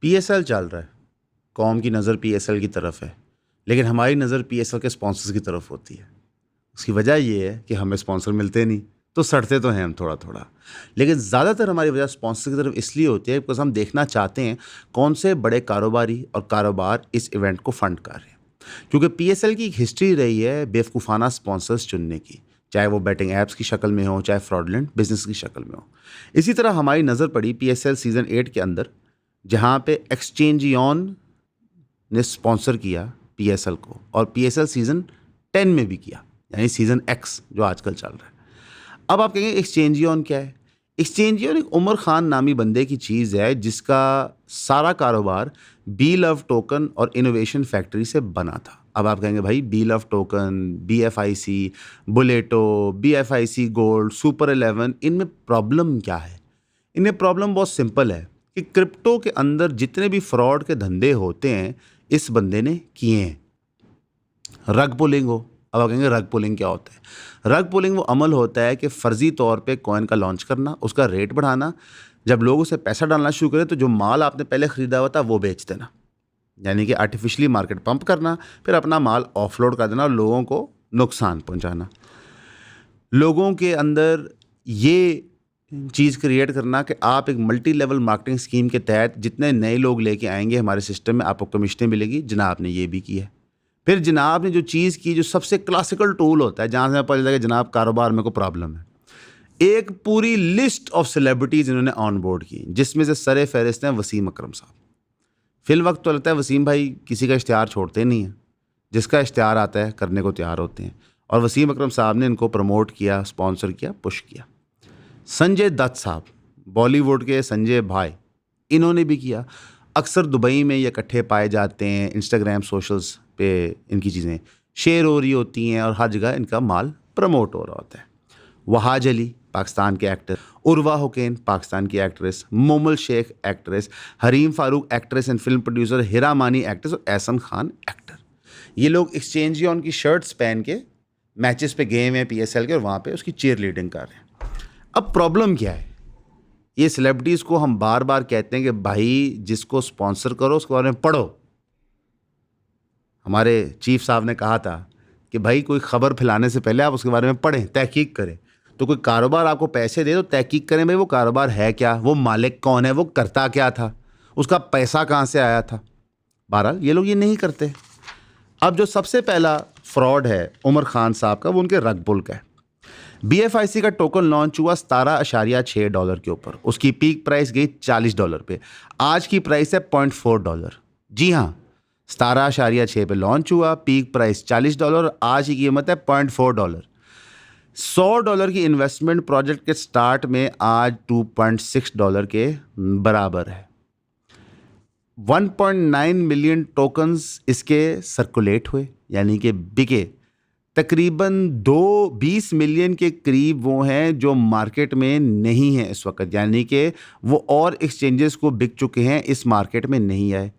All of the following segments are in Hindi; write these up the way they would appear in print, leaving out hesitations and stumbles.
पीएसएल चल रहा है, कौम की नज़र पीएसएल की तरफ है, लेकिन हमारी नज़र पीएसएल के स्पॉन्सर्स की तरफ होती है। उसकी वजह ये है कि हमें स्पॉन्सर मिलते नहीं, तो सड़ते तो हैं हम थोड़ा थोड़ा, लेकिन ज़्यादातर हमारी वजह स्पॉन्सर की तरफ इसलिए होती है बिकॉज हम देखना चाहते हैं कौन से बड़े कारोबारी और कारोबार इस इवेंट को फंड कर रहे हैं। क्योंकि पीएसएल की एक हिस्ट्री रही है बेवकूफ़ाना स्पॉन्सर्स चुनने की, चाहे वो बैटिंग ऐप्स की शक्ल में हो, चाहे फ्रॉडलेंट बिजनेस की शक्ल में हो। इसी तरह हमारी नज़र पड़ी पीएसएल सीज़न 8 के अंदर, जहाँ पे एक्सचेंजियन ने स्पॉन्सर किया पीएसएल को, और पीएसएल सीज़न 10 में भी किया, यानी सीज़न एक्स जो आजकल चल रहा है। अब आप कहेंगे एक्सचेंजियन क्या है? एक्सचेंजियन एक उमर खान नामी बंदे की चीज़ है जिसका सारा कारोबार बी लव टोकन और इनोवेशन फैक्ट्री से बना था। अब आप कहेंगे भाई बी लव टोकन, BFIC, बुलेटो, BFIC गोल्ड, सुपर 11, इनमें प्रॉब्लम क्या है? इनमें प्रॉब्लम बहुत सिंपल है कि क्रिप्टो के अंदर जितने भी फ्रॉड के धंधे होते हैं इस बंदे ने किए हैं। रग पुलिंग हो, अब आप कहेंगे रग पुलिंग क्या होता है? रग पुलिंग वो अमल होता है कि फ़र्ज़ी तौर पे कॉइन का लॉन्च करना, उसका रेट बढ़ाना, जब लोग उसे पैसा डालना शुरू करें तो जो माल आपने पहले ख़रीदा हुआ था वो बेच देना, यानी कि आर्टिफिशियली मार्केट पंप करना, फिर अपना माल ऑफलोड कर देना और लोगों को नुकसान पहुंचाना। लोगों के अंदर ये चीज़ क्रिएट करना कि आप एक मल्टी लेवल मार्केटिंग स्कीम के तहत जितने नए लोग लेके आएंगे हमारे सिस्टम में आपको कमीशनें मिलेगी। जनाब ने ये भी किया है। फिर जनाब ने जो चीज़ की, जो सबसे क्लासिकल टूल होता है जहाँ से पता चलता है कि जनाब कारोबार में को प्रॉब्लम है, एक पूरी लिस्ट ऑफ सेलिब्रिटीज़ इन्होंने ऑन बोर्ड की, जिसमें से सरे फहरिस्त हैं वसीम अकरम साहब। फिल वक्त तो लगता है वसीम भाई किसी का इश्तिहार छोड़ते नहीं हैं, जिसका इश्तिहार आता है करने को तैयार होते हैं, और वसीम अकरम साहब ने इनको प्रमोट किया, स्पॉन्सर किया, पुश किया। संजय दत्त साहब, बॉलीवुड के संजय भाई, इन्होंने भी किया। अक्सर दुबई में ये इकट्ठे पाए जाते हैं, इंस्टाग्राम सोशल्स पे इनकी चीज़ें शेयर हो रही होती हैं और हर जगह इनका माल प्रमोट हो रहा होता है। वहाज अली पाकिस्तान के एक्टर, उर्वा हुसैन पाकिस्तान की actress, Momal Sheikh actress, Hareem Farooq actress and film producer, Hira Mani actress और एहसन खान एक्टर, ये लोग एक्सचेंजियन की शर्ट्स पहन के मैचेस पे गए हुए हैं पीएसएल के, और वहाँ पे उसकी चीयर लीडिंग कर रहे हैं। अब प्रॉब्लम क्या है? ये सेलिब्रिटीज़ को हम बार बार कहते हैं कि भाई जिसको स्पॉन्सर करो उसके बारे में पढ़ो। हमारे चीफ साहब ने कहा था कि भाई कोई ख़बर फैलाने से पहले आप उसके बारे में पढ़ें, तहकीक करें। तो कोई कारोबार आपको पैसे दे तो तहकीक करें भाई वो कारोबार है क्या, वो मालिक कौन है, वो करता क्या था, उसका पैसा कहाँ से आया था। बहरहाल ये लोग ये नहीं करते। अब जो सबसे पहला फ्रॉड है उमर खान साहब का, वो उनके रग पुल का है। BFIC का टोकन लॉन्च हुआ $17.6 के ऊपर, उसकी पीक प्राइस गई $40 पे, आज की प्राइस है $0.4। जी हाँ, $17.6 पे लॉन्च हुआ, पीक प्राइस $40, आज की कीमत है $0.4। $100 की इन्वेस्टमेंट प्रोजेक्ट के स्टार्ट में आज $2.6 के बराबर है। 1.9 मिलियन टोकन्स इसके सर्कुलेट हुए, यानी कि बिके। तकरीबन 20 मिलियन के करीब वो हैं जो मार्केट में नहीं हैं इस वक्त, यानी कि वो और एक्सचेंजेस को बिक चुके हैं, इस मार्केट में नहीं आए।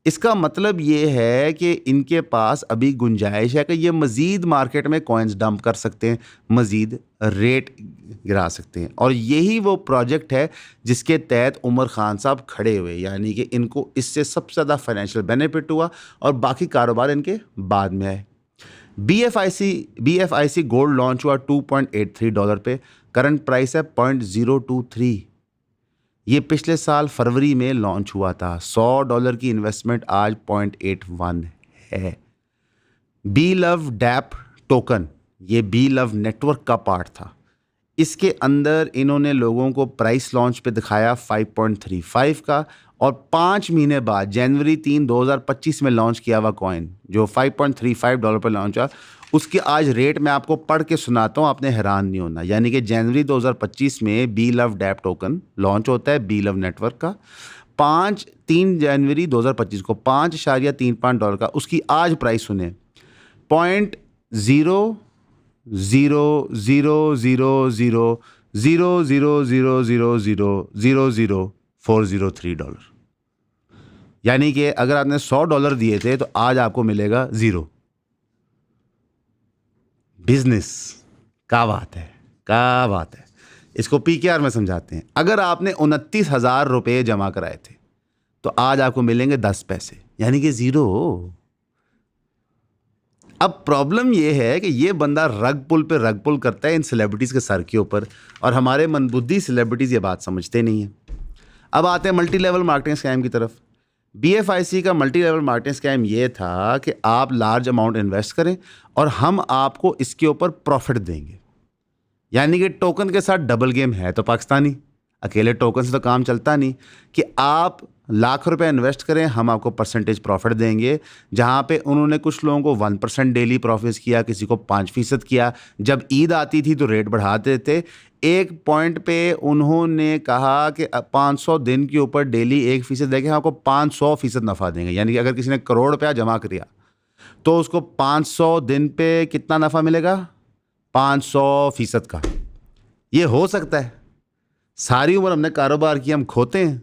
इसका मतलब ये है कि इनके पास अभी गुंजाइश है कि ये मज़ीद मार्केट में कॉइन्स डंप कर सकते हैं, मज़ीद रेट गिरा सकते हैं, और यही वो प्रोजेक्ट है जिसके तहत उमर खान साहब खड़े हुए, यानी कि इनको इससे सबसे ज़्यादा फाइनेंशियल बेनिफिट हुआ और बाकी कारोबार इनके बाद में आए। BFIC गोल्ड लॉन्च हुआ $2.83 पे, करंट प्राइस है 0.023। ये पिछले साल फरवरी में लॉन्च हुआ था। $100 की इन्वेस्टमेंट आज 0.81 है। बी लव डैप टोकन, ये बी लव नेटवर्क का पार्ट था। इसके अंदर इन्होंने लोगों को प्राइस लॉन्च पे दिखाया 5.35 का, और 5 महीने बाद जनवरी 3, 2025 में लॉन्च किया हुआ कॉइन जो $5.35 पर लॉन्च हुआ, उसके आज रेट मैं आपको पढ़ के सुनाता हूँ, आपने हैरान नहीं होना। यानी कि जनवरी 2025 में B love dapp token launch होता है बी लव नेटवर्क का, 3 जनवरी 2025 को $5.35 का, उसकी आज प्राइस सुने $0.000000000000403। यानी कि अगर आपने $100 दिए थे तो आज आपको मिलेगा 0। बिजनेस क्या बात है, क्या बात है। इसको PKR में समझाते हैं। अगर आपने 29,000 रुपये जमा कराए थे तो आज आपको मिलेंगे 10 पैसे, यानी कि ज़ीरो। अब प्रॉब्लम ये है कि ये बंदा रग पुल करता है इन सेलिब्रिटीज़ के सर के ऊपर, और हमारे मंदबुद्धि सेलिब्रिटीज़ ये बात समझते नहीं हैं। अब आते हैं मल्टी लेवल मार्केटिंग स्कैम की तरफ। BFIC का मल्टी लेवल मार्केटिंग स्कैम ये था कि आप लार्ज अमाउंट इन्वेस्ट करें और हम आपको इसके ऊपर प्रॉफिट देंगे, यानी कि टोकन के साथ डबल गेम है तो पाकिस्तानी। अकेले टोकन से तो काम चलता नहीं कि आप लाख रुपए इन्वेस्ट करें, हम आपको परसेंटेज प्रॉफिट देंगे। जहाँ पे उन्होंने कुछ लोगों को 1% डेली प्रॉफिट्स किया, किसी को 5% किया। जब ईद आती थी तो रेट बढ़ाते थे। एक पॉइंट पे उन्होंने कहा कि 500 दिन के ऊपर डेली 1% देंगे, हम आपको 500% नफ़ा देंगे। यानी कि अगर किसी ने करोड़ रुपया जमा किया तो उसको 500 दिन पे कितना नफ़ा मिलेगा? 500% का। ये हो सकता है? सारी उम्र हमने कारोबार किया, हम खोते हैं।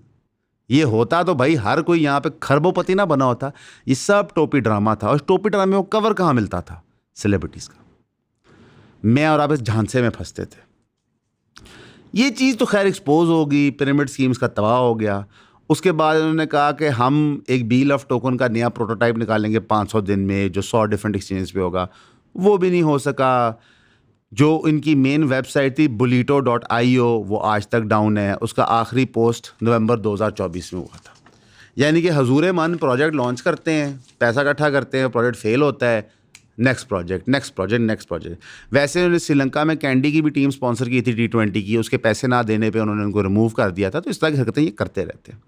ये होता तो भाई हर कोई यहाँ पे खरबोपति ना बना होता। ये सब टोपी ड्रामा था, और टोपी ड्रामे को कवर कहाँ मिलता था? सेलिब्रिटीज़ का। मैं और आप इस झांसे में फंसते थे। ये चीज़ तो खैर एक्सपोज होगी, पिरामिड स्कीम्स का तबाह हो गया। उसके बाद उन्होंने कहा कि हम एक बील ऑफ टोकन का नया प्रोटोटाइप निकालेंगे 500 दिन में, जो 100 डिफरेंट एक्सचेंज पे होगा। वो भी नहीं हो सका। जो इनकी मेन वेबसाइट थी bulito.io, वो आज तक डाउन है। उसका आखिरी पोस्ट नवंबर 2024 में हुआ था। यानी कि हजूर मन प्रोजेक्ट लॉन्च करते हैं, पैसा इकट्ठा करते हैं, प्रोजेक्ट फेल होता है, नेक्स्ट प्रोजेक्ट। वैसे उन्होंने श्रीलंका में कैंडी की भी टीम स्पॉन्सर की थी T20 की, उसके पैसे ना देने पे उन्होंने उनको रिमूव कर दिया था। तो इस तरह की हरकतें ये करते रहते हैं।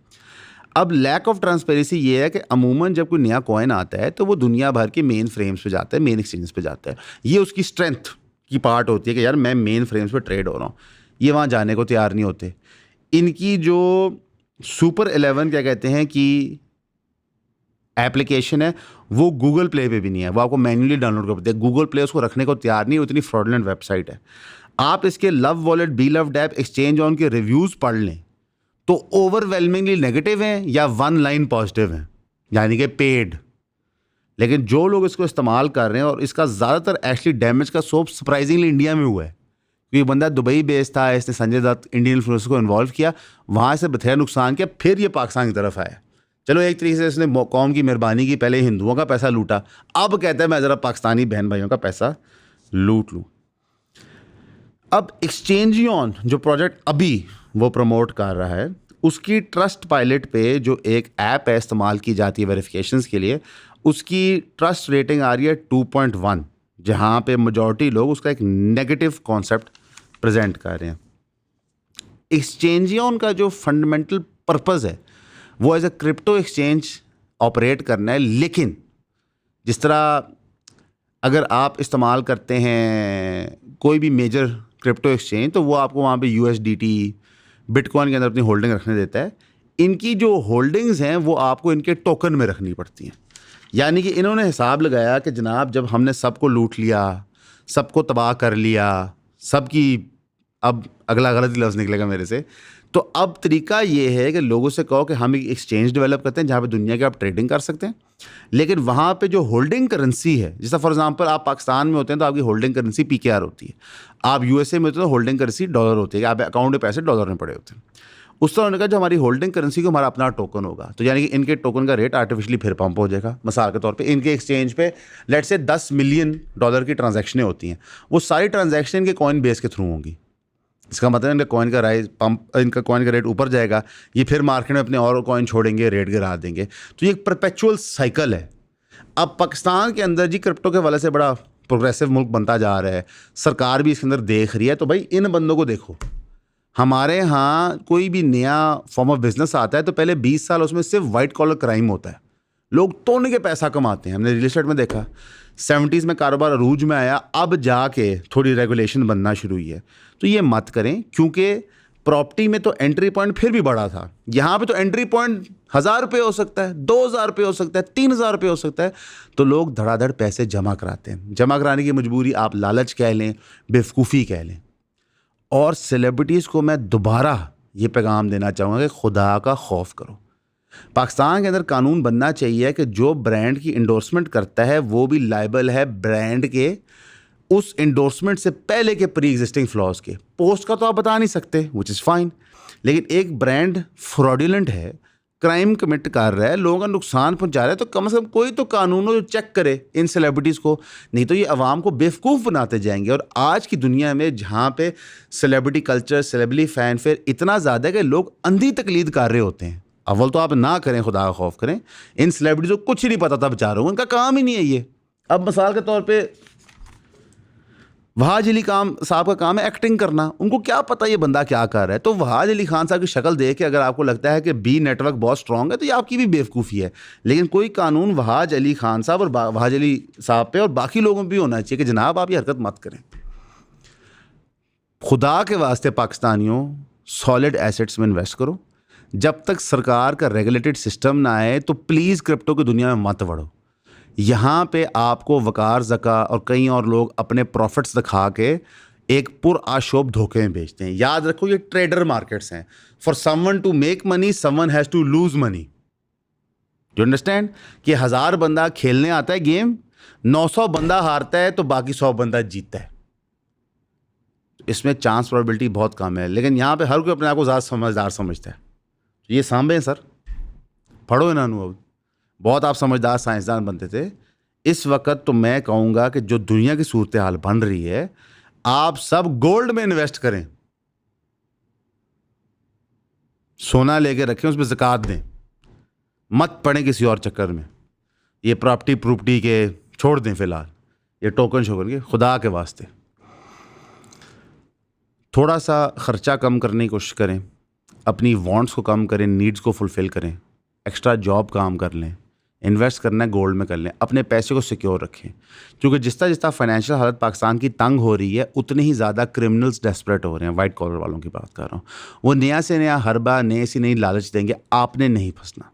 अब लैक ऑफ ट्रांसपेरेंसी ये है कि अमूमन जब कोई नया कॉइन आता है तो वो दुनिया भर के मेन फ्रेम्स पे जाता है, मेन एक्सचेंज पे जाता है। ये उसकी स्ट्रेंथ की पार्ट होती है कि यार मैं मेन फ्रेम्स पे ट्रेड हो रहा हूँ। ये वहाँ जाने को तैयार नहीं होते। इनकी जो सुपर 11 क्या कहते हैं कि एप्लीकेशन है, वो गूगल प्ले पे भी नहीं है, वो आपको मैन्युअली डाउनलोड कर पड़ती है। गूगल प्ले उसको रखने को तैयार नहीं है, उतनी फ्रॉडलेंट वेबसाइट है। आप इसके love wallet, B love dapp, exchange on के रिव्यूज़ पढ़ लें तो ओवरवेलमिंगली नेगेटिव हैं या 1 लाइन पॉजिटिव हैं, यानी कि पेड। लेकिन जो लोग इसको इस्तेमाल कर रहे हैं, और इसका ज़्यादातर एक्चुअली डैमेज का सोप सरप्राइजिंगली इंडिया में हुआ है, क्योंकि बंदा दुबई बेस्ड था, इसने संजय दत्त इंडियन इन्फ्लुएंसर को इन्वॉल्व किया, वहाँ से बथेरा नुकसान किया, फिर ये पाकिस्तान की तरफ आया। चलो एक तरीके से इसने कौम की मेहरबानी की, पहले हिंदुओं का पैसा लूटा, अब कहता है मैं ज़रा पाकिस्तानी बहन भाइयों का पैसा लूट लूँ। अब एक्सचेंजियन जो प्रोजेक्ट अभी वो प्रमोट कर रहा है, उसकी ट्रस्ट पायलट पे जो एक ऐप है इस्तेमाल की जाती है वेरिफिकेशंस के लिए, उसकी ट्रस्ट रेटिंग आ रही है 2.1, जहाँ पे मेजॉरिटी लोग उसका एक नेगेटिव कॉन्सेप्ट प्रेजेंट कर रहे हैं। एक्सचेंजियन का जो फंडामेंटल पर्पस है वो as a crypto exchange operate करना है। लेकिन जिस तरह अगर आप इस्तेमाल करते हैं कोई भी मेजर क्रिप्टो एक्सचेंज, तो वो आपको वहाँ पे USDT, बिटकॉइन के अंदर अपनी होल्डिंग रखने देता है। इनकी जो होल्डिंग्स हैं वो आपको इनके टोकन में रखनी पड़ती हैं। यानी कि इन्होंने हिसाब लगाया कि जनाब जब हमने सबको लूट लिया, सबको तबाह कर लिया, सबकी, अब अगला गलत लफ्ज़ निकलेगा मेरे से, तो अब तरीका ये है कि लोगों से कहो कि हम एक एक्सचेंज डेवलप करते हैं जहाँ पे दुनिया के आप ट्रेडिंग कर सकते हैं, लेकिन वहाँ पे जो होल्डिंग करेंसी है, जैसा फॉर एग्जांपल आप पाकिस्तान में होते हैं तो आपकी होल्डिंग करेंसी PKR होती है, आप USA में होते हैं तो होल्डिंग करेंसी डॉलर होती है, आप अकाउंट में पैसे डॉलर में पड़े होते हैं। उस तरह उन्होंने कहा जो हमारी होल्डिंग करेंसी को हमारा अपना टोकन होगा, तो यानी कि इनके टोकन का रेट आर्टिफिशियली फिर पंप हो जाएगा। मिसाल के तौर पे इनके एक्सचेंज पे लेट से $10 मिलियन की ट्रांजैक्शनें होती हैं, वो सारी ट्रांजैक्शन इनके कॉइन बेस के थ्रू होंगी। इसका मतलब इनका कॉइन का राइज पंप, इनका कॉइन का रेट ऊपर जाएगा, ये फिर मार्केट में अपने और कॉइन छोड़ेंगे, रेट गिरा देंगे। तो ये एक परपेचुअल साइकिल है। अब पाकिस्तान के अंदर जी क्रिप्टो के हवाले से बड़ा प्रोग्रेसिव मुल्क बनता जा रहा है, सरकार भी इसके अंदर देख रही है। तो भाई इन बंदों को देखो, हमारे यहाँ कोई भी नया फॉर्म ऑफ बिजनेस आता है तो पहले 20 साल उसमें सिर्फ वाइट कॉलर क्राइम होता है, लोग तोड़ने के पैसा कमाते हैं। हमने रियल एस्टेट में देखा, 70s में कारोबार अरूज में आया, अब जाके थोड़ी रेगुलेशन बनना शुरू हुई है। तो ये मत करें, क्योंकि प्रॉपर्टी में तो एंट्री पॉइंट फिर भी बड़ा था, यहाँ पे तो एंट्री पॉइंट 1000 रुपये हो सकता है, 2000 रुपये हो सकता है, 3000 रुपये हो सकता है। तो लोग धड़ाधड़ पैसे जमा कराते हैं। जमा कराने की मजबूरी आप लालच कह लें, बेवकूफ़ी कह लें। और सेलिब्रिटीज़ को मैं दोबारा ये पैगाम देना चाहूँगा कि खुदा का खौफ करो। पाकिस्तान के अंदर कानून बनना चाहिए कि जो ब्रांड की इंडोर्समेंट करता है वो भी लायबल है ब्रांड के उस इंडोर्समेंट से पहले के प्री एग्जिस्टिंग फ्लॉज के। पोस्ट का तो आप बता नहीं सकते, विच इज़ फाइन, लेकिन एक ब्रांड फ्रॉडुलेंट है क्राइम कमिट कर रहा है, लोगों का नुकसान पहुंचा रहा है, तो कम से कम कोई तो कानून हो जो चेक करे इन सेलिब्रिटीज़ को, नहीं तो ये अवाम को बेवकूफ़ बनाते जाएंगे। और आज की दुनिया में जहाँ पे सेलिब्रिटी कल्चर, सेलिब्रिटी फैनफेयर इतना ज़्यादा है कि लोग अंधी तकलीद कर रहे होते हैं। अव्वल तो आप ना करें, खुदा का खौफ करें। इन सेलिब्रिटीज़ को कुछ ही नहीं पता था बेचारों को, इनका काम ही नहीं है ये। अब मिसाल के तौर पर वहाज अली खान साहब का काम है एक्टिंग करना, उनको क्या पता ये बंदा क्या कर रहा है। तो वहाज अली खान साहब की शक्ल देख के अगर आपको लगता है कि बी नेटवर्क बहुत स्ट्रांग है, तो ये आपकी भी बेवकूफ़ी है। लेकिन कोई कानून वहाज अली खान साहब और वहाज अली साहब पे और बाकी लोगों पे भी होना चाहिए कि जनाब आप ये हरकत मत करें। खुदा के वास्ते पाकिस्तानियों, सॉलिड एसेट्स में इन्वेस्ट करो। जब तक सरकार का रेगुलेटेड सिस्टम ना आए तो प्लीज़ क्रिप्टो की दुनिया में मत बढ़ो। यहाँ पे आपको वकार ज़का और कई और लोग अपने प्रॉफिट्स दिखा के एक पुरआशोभ धोखे में बेचते हैं। याद रखो ये ट्रेडर मार्केट्स हैं। For someone to make money someone has to lose money. Do understand कि 1000 बंदा खेलने आता है गेम, 900 बंदा हारता है तो बाकी 100 बंदा जीतता है। इसमें चांस प्रोबेबिलिटी बहुत कम है। लेकिन यहाँ पे हर कोई अपने आप को ज़्यादा समझदार समझता है। ये सांभे सर, पढ़ो इन्होंने, बहुत आप समझदार साइंसदान बनते थे। इस वक्त तो मैं कहूँगा कि जो दुनिया की सूरत हाल बन रही है, आप सब गोल्ड में इन्वेस्ट करें, सोना लेके रखें, उस पर ज़कात दें, मत पड़ें किसी और चक्कर में। ये प्रॉपर्टी के छोड़ दें फ़िलहाल, ये टोकन शोकन के, खुदा के वास्ते थोड़ा सा ख़र्चा कम करने की कोशिश करें, अपनी वांट्स को कम करें, नीड्स को फुलफ़िल करें, एक्स्ट्रा जॉब काम कर लें, इन्वेस्ट करना है गोल्ड में कर लें, अपने पैसे को सिक्योर रखें। क्योंकि जिस तरह फाइनेंशियल हालत पाकिस्तान की तंग हो रही है, उतने ही ज़्यादा क्रिमिनल्स डेस्परेट हो रहे हैं। वाइट कॉलर वालों की बात कर रहा हूँ। वो नया से नया हरबा, नए से नई लालच देंगे, आपने नहीं फंसना।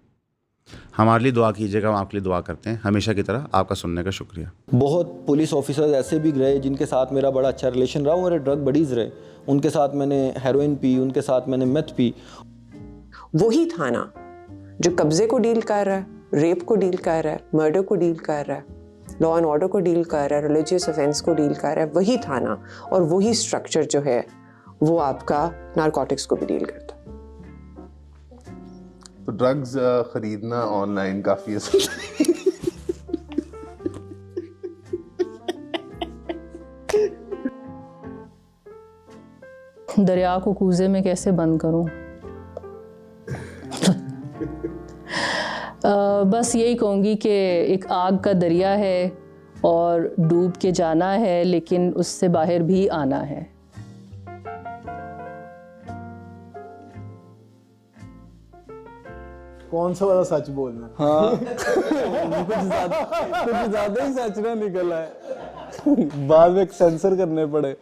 हमारे लिए दुआ कीजिएगा, हम आपके लिए दुआ करते हैं हमेशा की तरह। आपका सुनने का शुक्रिया। बहुत पुलिस ऑफिसर्स ऐसे भी रहे जिनके साथ मेरा बड़ा अच्छा रिलेशन रहा, मेरे ड्रग बडीज़ रहे, उनके साथ मैंने हेरोइन पी, उनके साथ मैंने मेथ पी। वही थाना जो कब्जे को डील कर रहा है, रेप को डील कर रहा है, मर्डर को डील कर रहा है, लॉ एंड ऑर्डर को डील कर रहा है, रिलीजियस ऑफेंस को डील कर रहा है, वही थाना और वही स्ट्रक्चर जो है वो आपका नारकोटिक्स को भी डील करता है। तो ड्रग्स खरीदना ऑनलाइन काफ़ी दरिया को कूजे में कैसे बंद करूं? बस यही कहूँगी कि एक आग का दरिया है और डूब के जाना है, लेकिन उससे बाहर भी आना है। कौन सा वाला सच बोलना? हाँ कुछ ज्यादा ही सच ना निकला है, बाद में सेंसर करने पड़े।